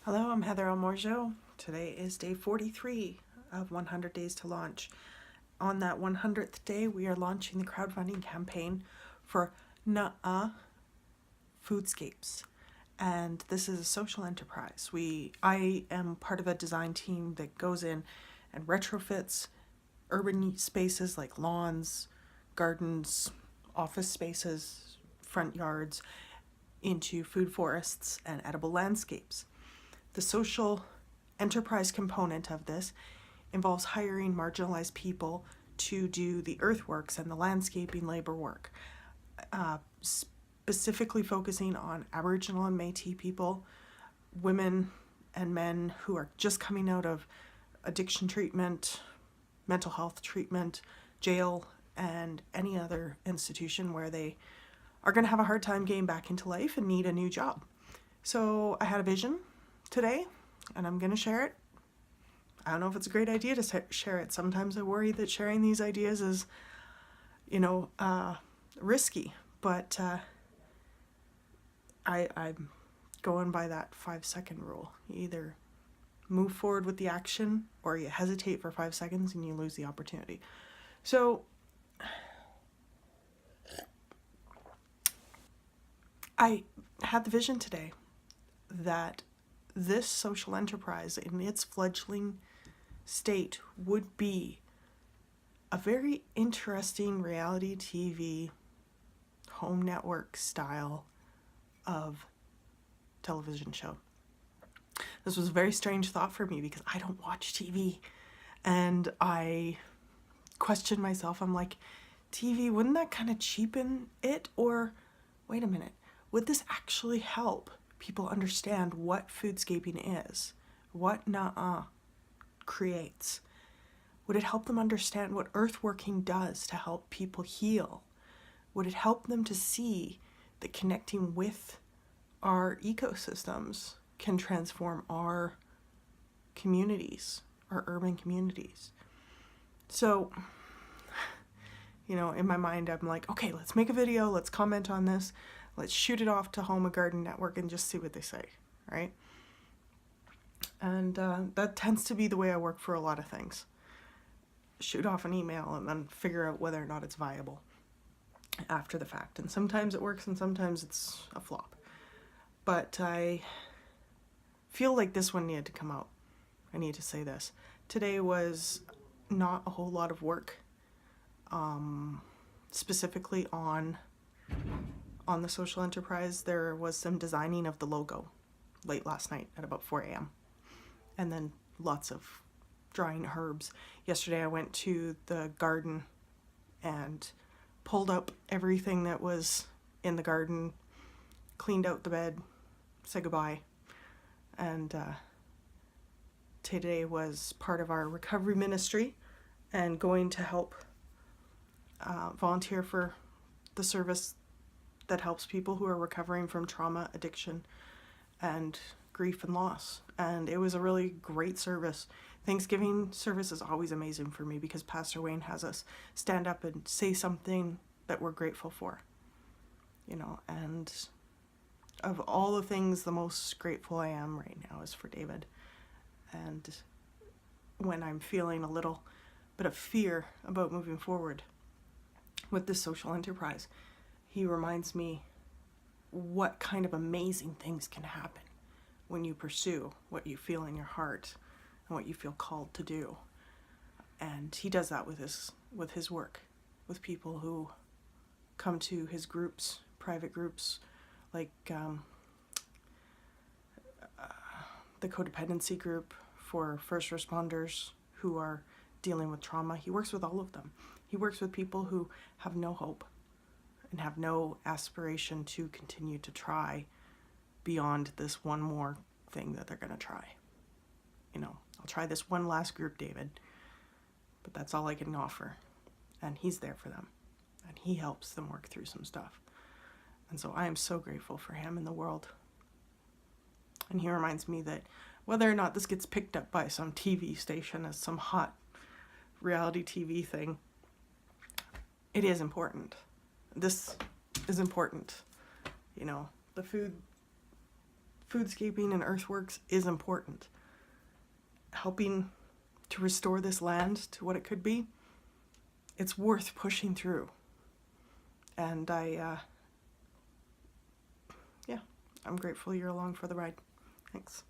Hello, I'm Heather Almorjo. Today is day 43 of 100 Days to Launch. On that 100th day, we are launching the crowdfunding campaign for Nuh-uh Foodscapes. And this is a social enterprise. I am part of a design team that goes in and retrofits urban spaces like lawns, gardens, office spaces, front yards into food forests and edible landscapes. The social enterprise component of this involves hiring marginalized people to do the earthworks and the landscaping labor work, specifically focusing on Aboriginal and Métis people, women and men who are just coming out of addiction treatment, mental health treatment, jail, and any other institution where they are going to have a hard time getting back into life and need a new job. So I had a vision today, and I'm going to share it. I don't know if it's a great idea to share it. Sometimes I worry that sharing these ideas is, risky, but I'm going by that 5-second rule. You either move forward with the action or you hesitate for 5 seconds and you lose the opportunity. So I had the vision today that this social enterprise in its fledgling state would be a very interesting reality TV home network style of television show. This was a very strange thought for me because I don't watch TV, and I questioned myself. I'm like, TV, wouldn't that kind of cheapen it? Or wait a minute, would this actually help people understand what foodscaping is, what Nuh-uh creates? Would it help them understand what earthworking does to help people heal? Would it help them to see that connecting with our ecosystems can transform our communities, our urban communities? So, in my mind, I'm like, okay, let's make a video, let's comment on this, let's shoot it off to Home and Garden Network and just see what they say, right? And that tends to be the way I work for a lot of things. Shoot off an email and then figure out whether or not it's viable after the fact. And sometimes it works and sometimes it's a flop. But I feel like this one needed to come out. I need to say this. Today was not a whole lot of work, specifically on the social enterprise. There was some designing of the logo late last night at about 4 a.m. and then lots of drying herbs. Yesterday I went to the garden and pulled up everything that was in the garden, cleaned out the bed, said goodbye. And today was part of our recovery ministry and going to help volunteer for the service that helps people who are recovering from trauma, addiction, and grief and loss. And it was a really great service. Thanksgiving service is always amazing for me because Pastor Wayne has us stand up and say something that we're grateful for, and of all the things, the most grateful I am right now is for David. And when I'm feeling a little bit of fear about moving forward with this social enterprise, he reminds me what kind of amazing things can happen when you pursue what you feel in your heart and what you feel called to do. And he does that with his work, with people who come to his groups, private groups, like the codependency group for first responders who are dealing with trauma. He works with all of them. He works with people who have no hope and have no aspiration to continue to try beyond this one more thing that they're going to try. I'll try this one last group, David, but that's all I can offer. And he's there for them, and he helps them work through some stuff. And so I am so grateful for him in the world. And he reminds me that whether or not this gets picked up by some TV station as some hot reality TV thing, it is important. This is important. The food Foodscaping and earthworks is important. Helping to restore this land to what it could be, it's worth pushing through. And I'm grateful you're along for the ride. Thanks.